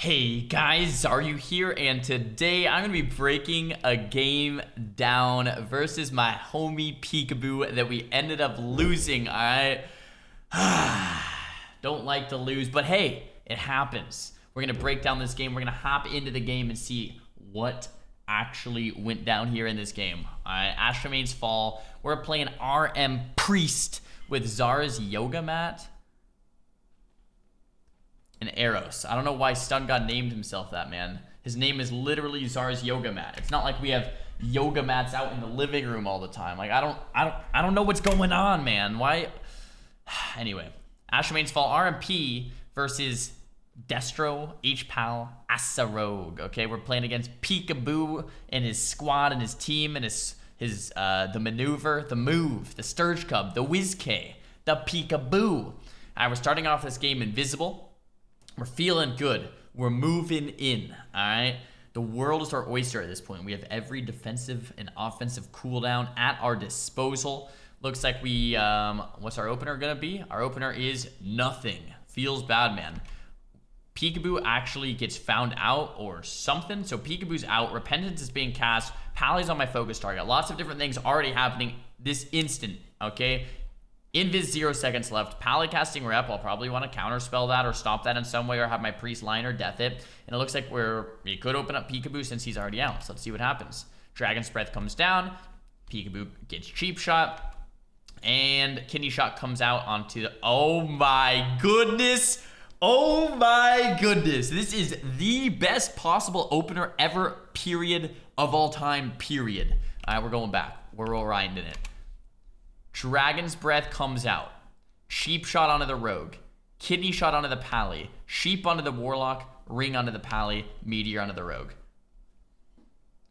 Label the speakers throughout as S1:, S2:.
S1: Hey guys, Xaryu here, and today I'm going to be breaking a game down versus my homie Pikaboo that we ended up losing, alright? Don't like to lose, but hey, it happens. We're going to break down this game. We're going to hop into the game and see what actually went down here in this game. Alright, Astromaine's Fall. We're playing RM Priest with Zara's Yoga Mat and Eros. I don't know why Stun God named himself that, man. His name is literally Zara's Yoga Mat. It's not like we have yoga mats out in the living room all the time. Like I don't know what's going on, man. Why? Anyway, Astromaine's Fall RMP versus Destro, H-Pal, Asarogue. Okay, we're playing against Pikaboo and his squad and his team and his the maneuver, the move, the Sturge Cub, the Whiz-K, the Pikaboo. We're starting off this game invisible. We're feeling good. We're moving in, all right? The world is our oyster at this point. We have every defensive and offensive cooldown at our disposal. Looks like we, what's our opener gonna be? Our opener is nothing. Feels bad, man. Pikaboo actually gets found out or something. So Pikaboo's out. Repentance is being cast. Pally's on my focus target. Lots of different things already happening this instant, okay? Invis 0 seconds left. Pally casting rep. I'll probably want to counterspell that or stop that in some way or have my priest line or death it. And it looks like we could open up Pikaboo since he's already out. So let's see what happens. Dragon's Breath comes down. Pikaboo gets cheap shot. And kidney shot comes out onto the... Oh my goodness. Oh my goodness. This is the best possible opener ever, period, of all time, period. All right, we're going back. We're all riding it. Dragon's Breath comes out. Sheep shot onto the Rogue. Kidney shot onto the Pally. Sheep onto the Warlock. Ring onto the Pally. Meteor onto the Rogue.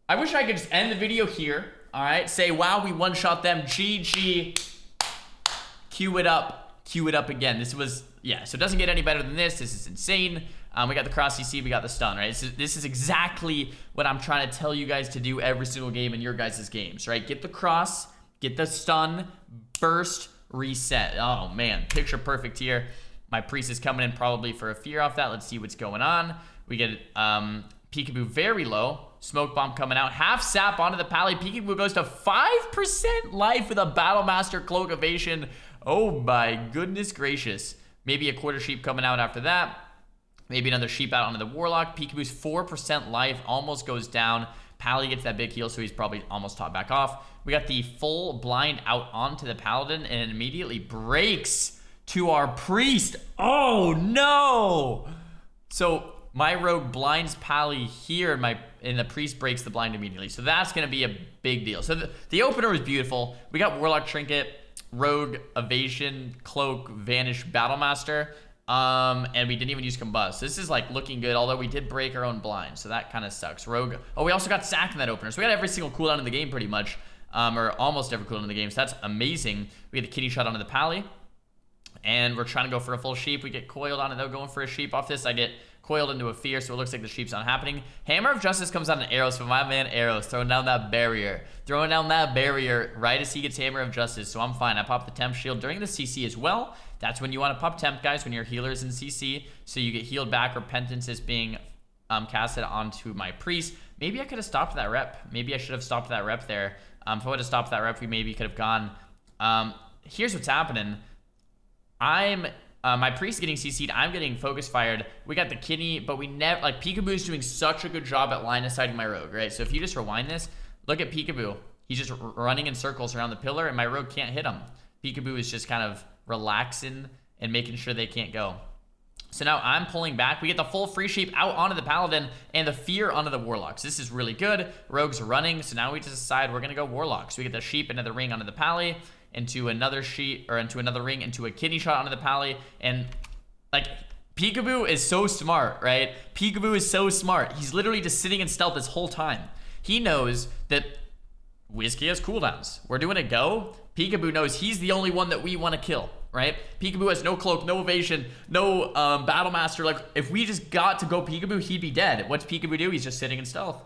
S1: I wish I could just end the video here. Alright, say, wow, we one-shot them. GG. Cue it up. Cue it up again. This was, yeah, so it doesn't get any better than this. This is insane. We got the cross CC, we got the stun, right? This is exactly what I'm trying to tell you guys to do every single game in your guys' games, right? Get the cross, get the stun, burst, reset. Oh man, picture perfect here. My priest is coming in probably for a fear off that. Let's see what's going on. We get Pikaboo very low. Smoke bomb coming out. Half sap onto the Pally. Pikaboo goes to 5% life with a Battlemaster Cloak Evasion. Oh my goodness gracious. Maybe a quarter sheep coming out after that. Maybe another sheep out onto the Warlock. Pikaboo's 4% life almost goes down. Pally gets that big heal, so he's probably almost top back off. We got the full blind out onto the Paladin, and it immediately breaks to our priest. Oh no! So my rogue blinds Pally here, and the priest breaks the blind immediately. So that's gonna be a big deal. So the opener was beautiful. We got Warlock Trinket, Rogue Evasion, Cloak, Vanish, Battlemaster. And we didn't even use Combust. This is like looking good, although we did break our own blind, so that kind of sucks. Rogue. Oh, we also got sacked in that opener, so we got every single cooldown in the game pretty much, or almost every cooldown in the game, so that's amazing. We get the kidney shot onto the Pally, and we're trying to go for a full sheep. We get coiled on it though, going for a sheep off this. I get coiled into a fear, so it looks like the sheep's not happening. Hammer of Justice comes out in Arrows, but my man Arrows throwing down that barrier. Throwing down that barrier right as he gets Hammer of Justice, so I'm fine. I pop the temp shield during the CC as well. That's when you want to pop temp, guys, when your healer's in CC, so you get healed back. Repentance is being casted onto my priest. Maybe I could have stopped that rep. Maybe I should have stopped that rep there. If I would have stopped that rep, we maybe could have gone. Here's what's happening. My priest getting CC'd. I'm getting focus fired. We got the kidney, but we never, like, Pikaboo's doing such a good job at line of sighting my rogue, right? So if you just rewind this, look at Pikaboo. He's just running in circles around the pillar, and my rogue can't hit him. Pikaboo is just kind of relaxing and making sure they can't go. So now I'm pulling back. We get the full free sheep out onto the Paladin and the fear onto the Warlocks. This is really good. Rogue's running, so now we just decide we're gonna go Warlocks. We get the sheep into the ring onto the Pally, into another sheep, or into another ring, into a kidney shot onto the Pally, and like, Pikaboo is so smart, right? Pikaboo is so smart. He's literally just sitting in stealth this whole time. He knows that Whiskey has cooldowns. We're doing a go. Pikaboo knows he's the only one that we want to kill, right? Pikaboo has no cloak, no evasion, no Battlemaster. Like, if we just got to go Pikaboo, he'd be dead. What's Pikaboo do? He's just sitting in stealth.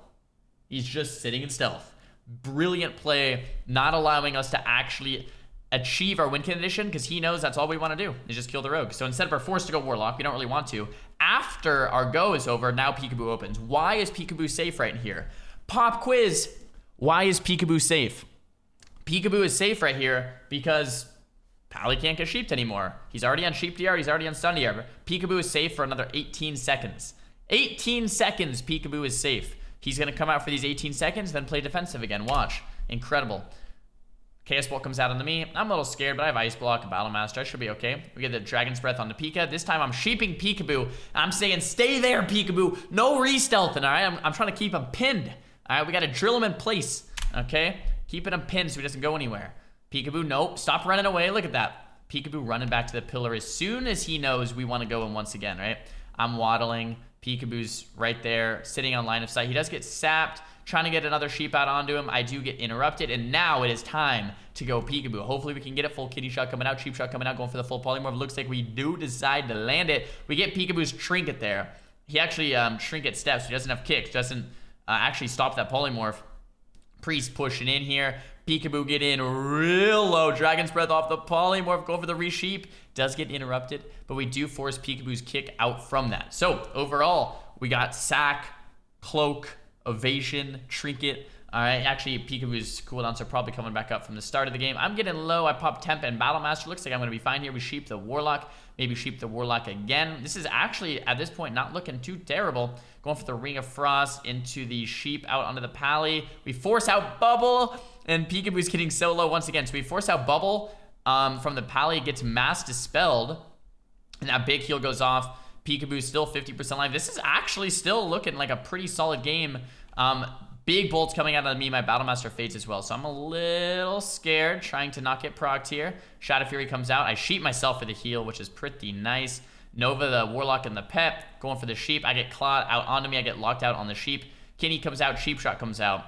S1: He's just sitting in stealth. Brilliant play, not allowing us to actually achieve our win condition because he knows that's all we want to do is just kill the rogue. So instead of our forced to go Warlock, we don't really want to. After our go is over, now Pikaboo opens. Why is Pikaboo safe right here? Pop quiz. Why is Pikaboo safe? Pikaboo is safe right here because Pally can't get sheeped anymore. He's already on sheep DR. He's already on stun DR. Pikaboo is safe for another 18 seconds. 18 seconds Pikaboo is safe. He's going to come out for these 18 seconds, then play defensive again. Watch. Incredible. Chaos Bolt comes out onto me. I'm a little scared, but I have Ice Block and Battle Master. I should be okay. We get the Dragon's Breath onto Pika. This time I'm sheeping Pikaboo. I'm saying, stay there, Pikaboo. No re-stealthing, all right? I'm trying to keep him pinned. All right, we got to drill him in place, okay? Keeping him pinned so he doesn't go anywhere. Pikaboo, nope. Stop running away. Look at that. Pikaboo running back to the pillar as soon as he knows we want to go in once again, right? I'm waddling. Pikaboo's right there, sitting on line of sight. He does get sapped. Trying to get another sheep out onto him. I do get interrupted, and now it is time to go Pikaboo. Hopefully we can get it. Full kitty shot coming out, cheap shot coming out, going for the full polymorph. Looks like we do decide to land it. We get Pikaboo's trinket there. He actually trinket steps. He doesn't have kicks. Doesn't actually stop that polymorph. Priest pushing in here. Pikaboo get in real low. Dragon's Breath off the polymorph. Go for the resheep. Does get interrupted, but we do force Pikaboo's kick out from that. So overall, we got sack, cloak, evasion, trinket. All right, actually Pikaboo's cooldowns are probably coming back up from the start of the game. I'm getting low. I pop temp and Battle Master. Looks like I'm going to be fine here. We sheep the Warlock. Maybe sheep the Warlock again. This is actually, at this point, not looking too terrible. Going for the Ring of Frost into the sheep out onto the Pally. We force out Bubble, and Pikaboo's getting so low once again. So we force out Bubble from the Pally. It gets Mass Dispelled, and that big heal goes off. Pikaboo's still 50% life. This is actually still looking like a pretty solid game. Big bolts coming out of me. My Battle Master fades as well. So I'm a little scared, trying to not get procced here. Shadow Fury comes out. I sheep myself for the heal, which is pretty nice. Nova, the Warlock, and the Pep going for the sheep. I get clawed out onto me. I get locked out on the sheep. Kinney comes out. Sheep Shot comes out.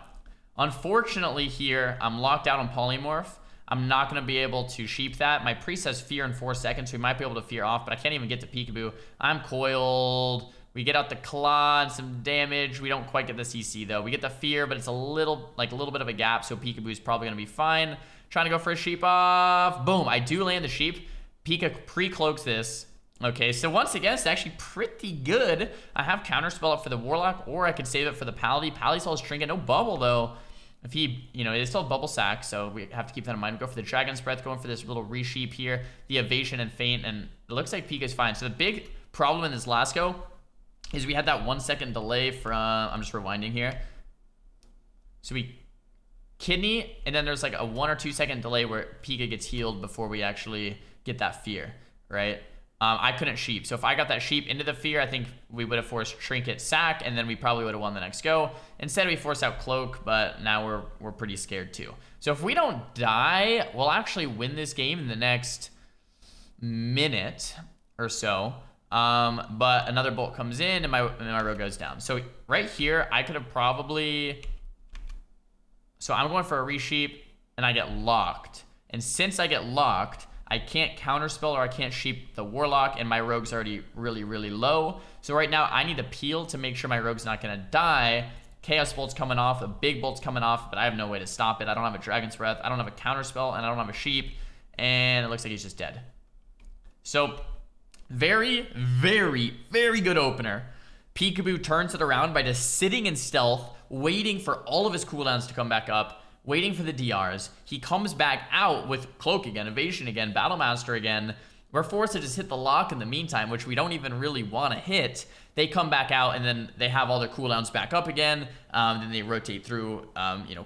S1: Unfortunately here, I'm locked out on Polymorph. I'm not going to be able to sheep that. My priest has fear in 4 seconds, so we might be able to fear off, but I can't even get to Pikaboo. I'm coiled. We get out the claw and some damage. We don't quite get the CC, though. We get the fear, but it's a little bit of a gap, so Pikaboo is probably going to be fine. Trying to go for a sheep off. Boom. I do land the sheep. Pika pre-cloaks this. Okay, so once again, it's actually pretty good. I have Counterspell up for the Warlock, or I could save it for the Pally. Pally still has Trinket. No Bubble, though. If he, it is still Bubble Sack, so we have to keep that in mind. Go for the Dragon's Breath, going for this little resheep here, the Evasion and Feint, and it looks like Pika's fine. So the big problem in this last go is we had that 1 second delay from, I'm just rewinding here. So we Kidney, and then there's like a 1 or 2 second delay where Pika gets healed before we actually get that fear, right? I couldn't sheep. So if I got that sheep into the fear, I think we would have forced Trinket Sack, and then we probably would have won the next go. Instead, we forced out Cloak, but now we're pretty scared too. So if we don't die, we'll actually win this game in the next minute or so. But another bolt comes in, and my rogue goes down. So right here, I could have probably... So I'm going for a resheep, and I get locked. And since I get locked, I can't counterspell or I can't sheep the Warlock, and my rogue's already really, really low. So right now, I need to peel to make sure my rogue's not going to die. Chaos Bolt's coming off, a big bolt's coming off, but I have no way to stop it. I don't have a Dragon's Breath, I don't have a counterspell, and I don't have a sheep, and it looks like he's just dead. So, very, very, very good opener. Pikaboo turns it around by just sitting in stealth, waiting for all of his cooldowns to come back up, waiting for the DRs. He comes back out with Cloak again, Evasion again, Battle Master again. We're forced to just hit the lock in the meantime, which we don't even really want to hit. They come back out, and then they have all their cooldowns back up again. Then they rotate through,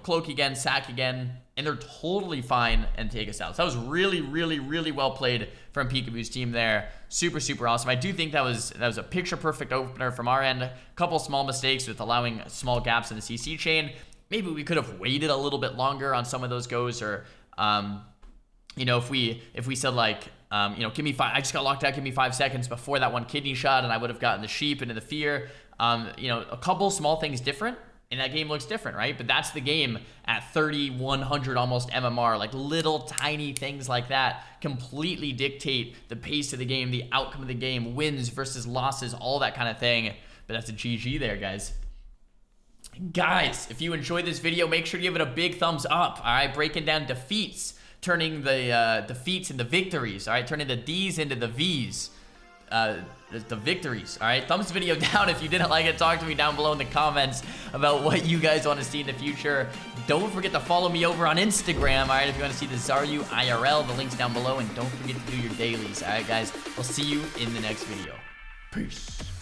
S1: Cloak again, Sack again, and they're totally fine and take us out. So that was really, really, really well played from Pikaboo's team there. Super, super awesome. I do think that was a picture-perfect opener from our end. A couple small mistakes with allowing small gaps in the CC chain. Maybe we could have waited a little bit longer on some of those goes, or, if we said like, give me 5, I just got locked out, give me 5 seconds before that one kidney shot, and I would have gotten the sheep into the fear. A couple small things different, and that game looks different, right? But that's the game at 3,100 almost MMR. Like little tiny things like that completely dictate the pace of the game, the outcome of the game, wins versus losses, all that kind of thing. But that's a GG there, guys. Guys, if you enjoyed this video, make sure to give it a big thumbs up. All right, breaking down defeats turning the defeats into victories. All right, turning the D's into the V's. The victories. All right, thumbs the video down if you didn't like it. Talk to me down below in the comments about what you guys want to see in the future. Don't forget to follow me over on Instagram. All right, if you want to see the Xaryu IRL, the link's down below, and don't forget to do your dailies. All right, guys, I'll see you in the next video. Peace.